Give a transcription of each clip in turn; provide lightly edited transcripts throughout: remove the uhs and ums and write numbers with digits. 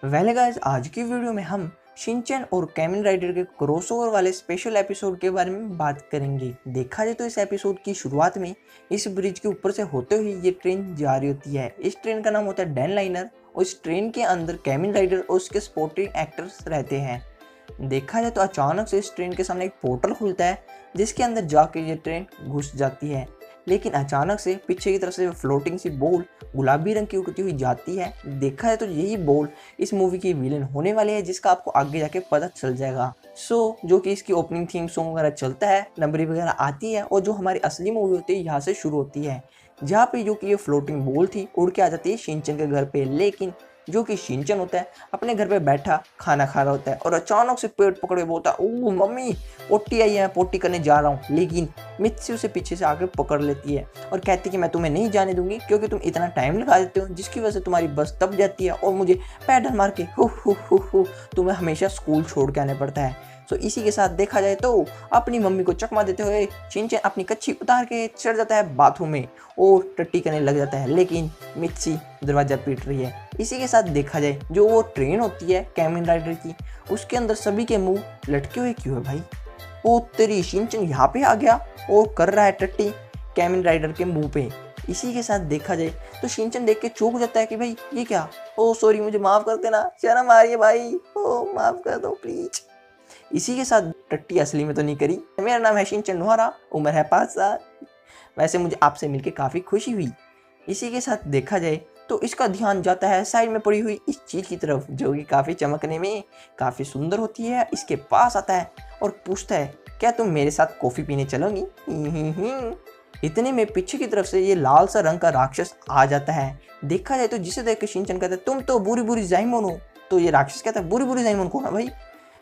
Well guys, आज की video में हम शिनचैन और कामेन राइडर के क्रॉसओवर वाले स्पेशल एपिसोड के बारे में बात करेंगे। देखा जाए तो इस एपिसोड की शुरुआत में इस ब्रिज के ऊपर से होते हुए ये ट्रेन जा रही होती है। इस ट्रेन का नाम होता है डैन लाइनर और इस ट्रेन के अंदर कामेन राइडर और उसके सपोर्टिंग एक्टर्स रहते हैं। देखा जाए तो अचानक से इस ट्रेन के सामने एक पोर्टल खुलता है जिसके अंदर जाके ये ट्रेन घुस जाती है। लेकिन अचानक से पीछे की तरफ से फ्लोटिंग सी बॉल गुलाबी रंग की उड़ती हुई जाती है। देखा जाए तो यही बॉल इस मूवी की विलेन होने वाली है, जिसका आपको आगे जाके पता चल जाएगा। जो कि इसकी ओपनिंग थीम सॉन्ग वगैरह चलता है, नंबरी वगैरह आती है और जो हमारी असली मूवी होती है यहाँ से शुरू होती है, जहाँ पे जो कि ये फ्लोटिंग बॉल थी उड़ के आ जाती है शिनचैन के घर पे। लेकिन जो कि शिनचैन होता है अपने घर पे बैठा खाना खा रहा होता है और अचानक से पेट पकड़ के बोलता है, ओह मम्मी पोटी आई है, पोटी करने जा रहा हूँ। लेकिन मित्सी उसे पीछे से आके पकड़ लेती है और कहती है कि मैं तुम्हें नहीं जाने दूंगी क्योंकि तुम इतना टाइम लगा देते हो, जिसकी वजह से तुम्हारी बस दब जाती है और मुझे पैडल मार के तुम्हें हमेशा स्कूल छोड़ के आने पड़ता है। तो इसी के साथ देखा जाए तो अपनी मम्मी को चकमा देते हुए शिनचैन अपनी कच्छी उतार के चढ़ जाता है बाथरूम में और टट्टी करने लग जाता है। लेकिन मित्सी दरवाजा पीट रही है। इसी के साथ देखा जाए जो वो ट्रेन होती है कामेन राइडर की, उसके अंदर सभी के मुंह लटके हुए क्यों है भाई? ओ तेरी, शिनचैन यहाँ पे आ गया और कर रहा है टट्टी कामेन राइडर के मुंह पे। इसी के साथ देखा जाए तो शिनचैन देख के चौंक जाता है कि भाई ये क्या? ओ सॉरी, मुझे माफ कर देना, शर्म आ रही है भाई, ओ माफ कर दो प्लीज। इसी के साथ टट्टी असली में तो नहीं करी। मेरा नाम है शिनचैन नोहरा, उम्र है 5 साल। वैसे मुझे आपसे मिलकर काफ़ी खुशी हुई। इसी के साथ देखा जाए तो इसका ध्यान जाता है साइड में पड़ी हुई इस चीज़ की तरफ, जो कि काफ़ी चमकने में काफ़ी सुंदर होती है। इसके पास आता है और पूछता है, क्या तुम मेरे साथ कॉफ़ी पीने चलोगी? इतने में पीछे की तरफ से ये लाल सा रंग का राक्षस आ जाता है। देखा जाए तो जिसे देख के शिनचैन कहता है, तुम तो बुरी बुरी जाइमोन हो। तो ये राक्षस कहता है, बुरी बुरी जाइमोन कौन है भाई?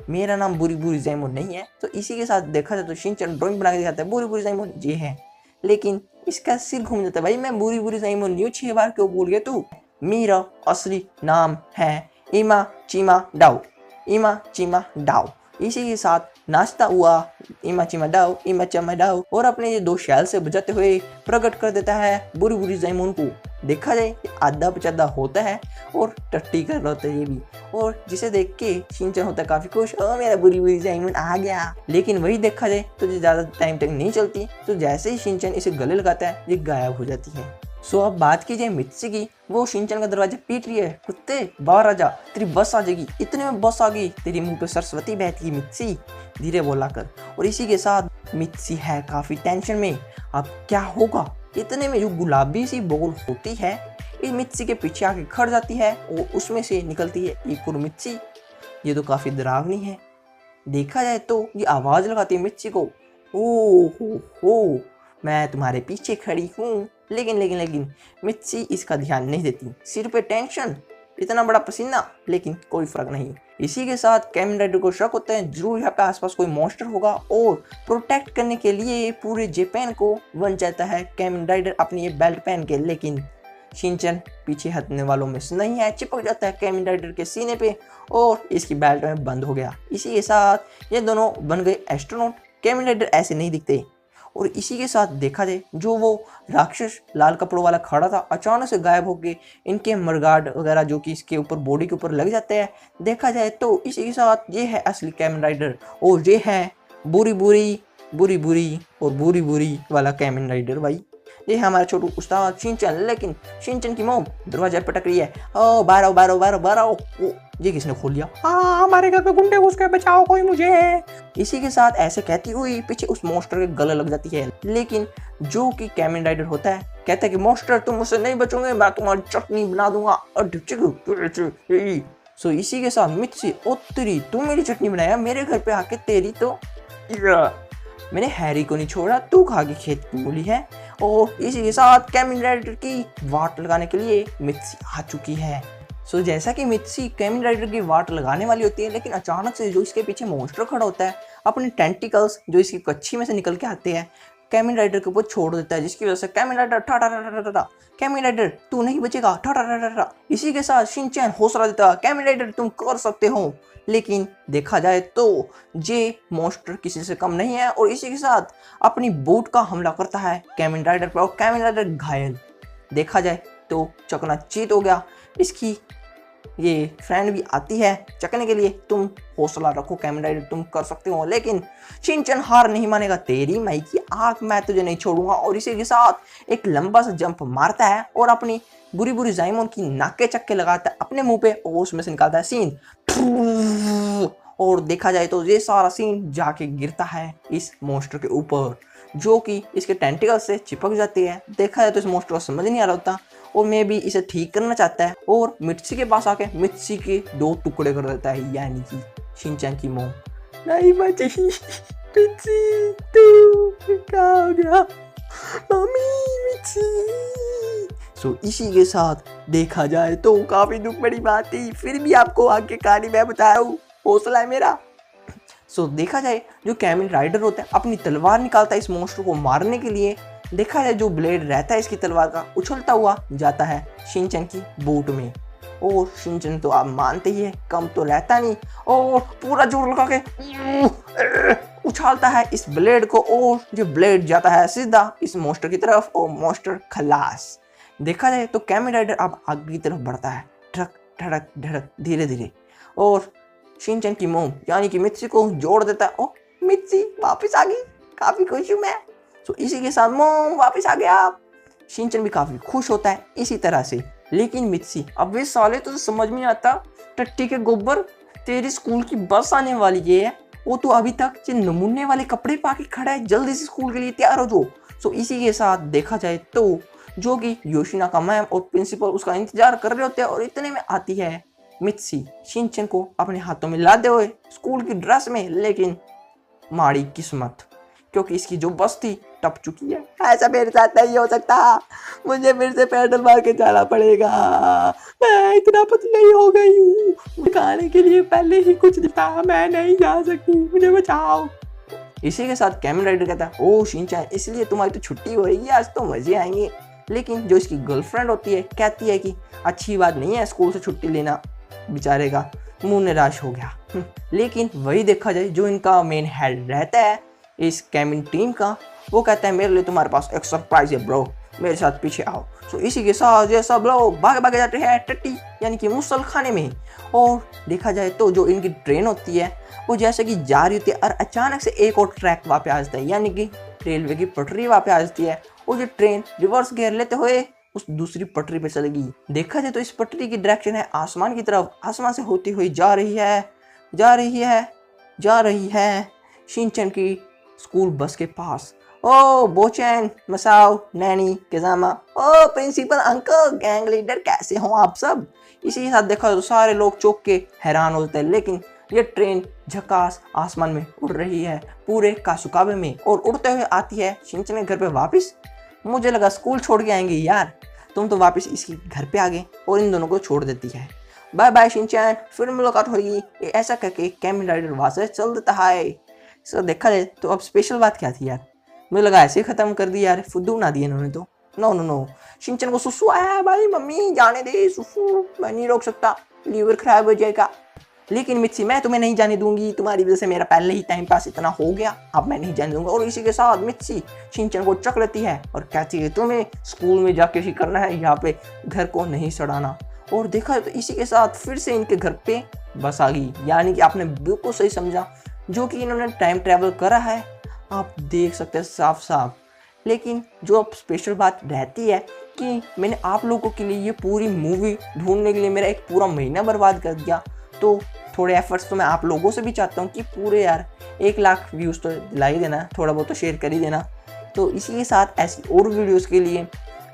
मेरा नाम बुरी बुरी जाइमोन नहीं है। तो इसी के साथ देखा जाए तो शिनचैन ड्राइंग बना के दिखाता है, बुरी बुरी जाइमोन ये है। लेकिन इसका सिर घूम जाता है, भाई मैं बुरी बुरी जाइमोन नहीं हूँ, 6 बार क्यों बोल गया तू? मेरा असली नाम है इमा चिमा डाओ, इमा चिमा डाओ। इसी के साथ नाचता हुआ इमा चिमा डाओ, इमा चिमा डाओ और अपने ये 2 शैल से बजाते हुए प्रकट कर देता है बुरी बुरी जाइमोन को। देखा जाए आधा पचाधा होता है और टट्टी कर रहा होता है ये भी, और जिसे देख के शिनचैन होता है काफी खुश, ओ मेरा बुरी बुरी जाइमोन आ गया। लेकिन वही देखा जाए तो ये ज्यादा टाइम तक नहीं चलती, तो जैसे ही शिनचैन इसे गले लगाता है ये गायब हो जाती है। अब बात की जाए मित्सी की, वो शिनचैन का दरवाजा पीट रही है, कुत्ते बाहर आ जा, तेरी बस आ जाएगी। इतने में बस आ गई, तेरी मुंह पे सरस्वती बहती है मित्सी, धीरे बोला कर। और इसी के साथ मित्सी है काफी टेंशन में, अब क्या होगा? इतने में जो गुलाबी सी बॉल होती है इस मित्सी के पीछे आके खड़ जाती है और उसमें से निकलती है एक और मित्सी। ये तो काफी डरावनी है। देखा जाए तो ये आवाज लगाती है मित्सी को, ओ हो मैं तुम्हारे पीछे खड़ी हूँ। लेकिन मित्सी इसका ध्यान नहीं देती, सिर पे टेंशन, इतना बड़ा पसीना, लेकिन कोई फर्क नहीं। इसी के साथ कामेन राइडर को शक होता है जरूर यहाँ पे आसपास कोई मॉन्स्टर होगा और प्रोटेक्ट करने के लिए पूरे जापान को बन जाता है कामेन राइडर अपनी ये बेल्ट पहन के। लेकिन शिनचैन पीछे हटने वालों में से नहीं है, चिपक जाता है कामेन राइडर के सीने पे और इसकी बेल्ट में बंद हो गया। इसी के साथ ये दोनों बन गए एस्ट्रोनॉट। कामेन राइडर ऐसे नहीं दिखते। और इसी के साथ देखा जाए जो वो राक्षस लाल कपड़ों वाला खड़ा था अचानक से गायब हो गए, इनके मरगाड वगैरह जो कि इसके ऊपर बॉडी के ऊपर लग जाते हैं। देखा जाए तो इसी के साथ ये है असली कामेन राइडर और ये है बुरी बुरी और बुरी बुरी वाला कामेन राइडर। भाई ये है हमारा छोटू उस्ताद शिनचैन। लेकिन शिनचैन की मॉम दरवाजा पटक रही है, ओ बारो। ये किसने खोल लिया? हाँ, हमारे घर पे गुंडे घुस गए, बचाओ कोई मुझे। इसी के साथ ऐसे कहती हुई पीछे उस मॉन्स्टर के गले लग जाती है। लेकिन जो कि कामेन राइडर होता है कहता है कि मॉन्स्टर तुम मुझसे नहीं बचोगे, मैं तुम्हारी चटनी बना दूंगा। इसी के साथ मित्सी, ओ तेरी, तुम मेरी चटनी बनाया मेरे घर पे आके, तेरी तो मैंने हैरी को नहीं छोड़ा, तू खा के खेत की मूली है। और इसी के साथ कामेन राइडर की वाट लगाने के लिए मित्सी आ चुकी है। जैसा कि मित्सी कामेन राइडर की वाट लगाने वाली होती है, लेकिन अचानक से जो इसके पीछे मॉन्स्टर खड़ा होता है अपने टेंटिकल्स जो इसकी कच्छी में से निकल के आते हैं कामेन राइडर के ऊपर छोड़ देता है, जिसकी वजह से कामेन राइडर कामेन राइडर तू नहीं बचेगा। इसी के साथ शिनचैन हौसला देता, कामेन राइडर तुम कर सकते हो। लेकिन देखा जाए तो ये मॉन्स्टर किसी से कम नहीं है और इसी के साथ अपनी बोट का हमला करता है कामेन राइडर पर और कामेन राइडर घायल। देखा जाए तो चकनाचूर हो गया, इसकी ये फ्रेंड भी आती है चकने के लिए। तुम हौसला रखो कामेन राइडर, तुम कर सकते हो। लेकिन शिनचैन हार नहीं मानेगा। तेरी माई की आंख, मैं तुझे नहीं छोड़ूंगा। और इसी के साथ एक लंबा सा जंप मारता है और अपनी बुरी बुरी जाइमोन की नाक के चक्के लगाता है अपने मुंह पे और उसमें से निकालता है सीन। और देखा जाए तो ये सारा सीन जाके गिरता है इस मॉन्स्टर के ऊपर, जो कि इसके टेंटिकल से चिपक जाती है। देखा जाए तो इस मॉन्स्टर को समझ नहीं आ रहा होता और मैं भी इसे ठीक करना चाहता है और मिर्ची के पास आके मिर्ची के 2 टुकड़े कर देता है, यानी कि शिनचैन की मौत नहीं बची। मिर्ची तू क्या हो गया मम्मी मिर्ची। सो इसी के साथ देखा जाए तो काफी दुख बड़ी बात थी, फिर भी आपको आगे कहानी मैं बता रहा हूँ, हौसला है मेरा। सो देखा जाए जो कामेन राइडर होता है अपनी तलवार निकालता है इस मॉन्स्टर को मारने के लिए। देखा जाए जो ब्लेड रहता है इसकी तलवार का उछलता हुआ जाता है शिनचैन की बूट में। और शिनचैन तो आप मानते ही है कम तो रहता नहीं और पूरा जोर लगा के उछालता है इस ब्लेड को और जो ब्लेड जाता है सीधा इस मॉन्स्टर की तरफ और मॉन्स्टर खलास। देखा जाए तो कामेन राइडर अब आगे की तरफ बढ़ता है धड़क धड़क धड़क धीरे धीरे और शिनचैन की मोम यानी कि मित्सी को जोड़ देता है। ओ मित्सी वापस आ गई, काफी खुश हूँ मैं। तो इसी के साथ मोम वापस आ गया। शिनचैन भी काफी खुश होता है इसी तरह से। लेकिन मित्सी अब वे साले तो समझ में नहीं आता, टट्टी के गोबर तेरी स्कूल की बस आने वाली है, वो तो अभी तक ये नमूने वाले कपड़े पाके खड़ा है, जल्दी से स्कूल के लिए तैयार हो जाओ। सो इसी के साथ देखा जाए तो जो कि योशिना का मैम और प्रिंसिपल उसका इंतजार कर रहे होते हैं और इतने में आती है मित्सी शिनचैन को अपने हाथों में लादे हुए स्कूल की ड्रेस में। लेकिन माड़ी किस्मत, क्योंकि इसकी जो बस थी टप चुकी है। ऐसा मेरे साथ नहीं हो सकता, मुझे फिर से पैदल मार के जाना पड़ेगा, मैं इतना पतली हो गई हूँ, खाने के लिए पहले ही कुछ दिखा, मैं नहीं जा सकती, मुझे बचाओ। इसी के साथ कामेन राइडर कहता है ओ शिनचैन इसलिए तुम्हारी तो छुट्टी होगी, आज तो मजे आएंगे। लेकिन जो इसकी गर्लफ्रेंड होती है कहती है कि अच्छी बात नहीं है स्कूल से छुट्टी लेना, बेचारे का मुंह निराश हो गया। लेकिन वही देखा जाए जो इनका मेन हेड रहता है इस कामेन टीम का, वो कहता है मेरे लिए तुम्हारे पास एक सरप्राइज है ब्रो, मेरे साथ पीछे आओ। सो इसी के साथ ये सब लोग भागे भागे जाते हैं टट्टी यानी कि मुसल खाने में। और देखा जाए तो जो इनकी ट्रेन होती है वो जैसे कि जा रही होती है और अचानक से एक और ट्रैक वहाँ पे आ जाता है, यानी कि रेलवे की पटरी वहाँ पे आ जाती है और जो ट्रेन रिवर्स गियर लेते हुए उस दूसरी पटरी पे चलेगी। देखा जाए तो इस पटरी की डायरेक्शन है आसमान की तरफ, आसमान से होती हुई जा रही है जा रही है जा रही है शिनचैन की स्कूल बस के पास। ओ बोचैन, मसाओ, नैनी, केजामा, ओ प्रिंसिपल अंकल, गैंग लीडर, कैसे हो आप सब। इसी के साथ देखा तो सारे लोग चौंक के हैरान होते हैं। लेकिन ये ट्रेन झकास आसमान में उड़ रही है पूरे कासुकाबे में और उड़ते हुए आती है शिनचैन के घर पे वापस। मुझे लगा स्कूल छोड़ के आएंगे यार, तुम तो वापस इसके घर पे आ गए और इन दोनों को छोड़ देती है। बाय बाय शिनचैन, फिर मुलाकात होगी, ऐसा करके कामेन राइडर वहां से चल देता है। सो देखा जाए तो अब स्पेशल बात क्या थी यार, मुझे लगा ऐसे ही खत्म कर दिया यार, फुद्दू बना दिया इन्होंने तो। नो नो नो, शिनचैन को सुसु आया है भाई, मम्मी जाने दे सुसु, मैं नहीं रोक सकता, लीवर खराब हो जाएगा। लेकिन मित्सी मैं तुम्हें नहीं जाने दूंगी, तुम्हारी वजह से मेरा पहले ही टाइम पास इतना हो गया, अब मैं नहीं जाने दूंगा। और इसी के साथ मित्सी शिनचैन को चक लेती है और कहती है तुम्हें स्कूल में जाके ही करना है, यहाँ पे घर को नहीं सड़ाना। और देखा तो इसी के साथ फिर से इनके घर पे बस आ गई, यानी कि आपने बिल्कुल सही समझा, जो कि इन्होंने टाइम ट्रैवल करा है, आप देख सकते हैं साफ साफ। लेकिन जो अब स्पेशल बात रहती है कि मैंने आप लोगों के लिए ये पूरी मूवी ढूंढने के लिए मेरा एक पूरा महीना बर्बाद कर दिया, तो थोड़े एफर्ट्स तो मैं आप लोगों से भी चाहता हूँ कि पूरे यार 1 लाख व्यूज़ तो दिला ही देना, थोड़ा बहुत तो शेयर कर ही देना। तो इसी के साथ ऐसी और वीडियोस के लिए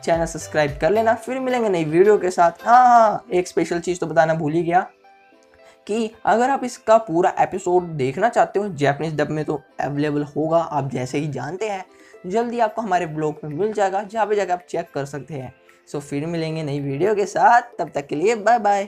चैनल सब्सक्राइब कर लेना। फिर मिलेंगे नई वीडियो के साथ। हाँ, एक स्पेशल चीज़ तो बताना भूल ही गया कि अगर आप इसका पूरा एपिसोड देखना चाहते हो जैपनीज डब में तो अवेलेबल होगा, आप जैसे ही जानते हैं, जल्दी आपको हमारे ब्लॉग में मिल जाएगा, जहाँ पे जाकर आप चेक कर सकते हैं। सो फिर मिलेंगे नई वीडियो के साथ, तब तक के लिए बाय बाय।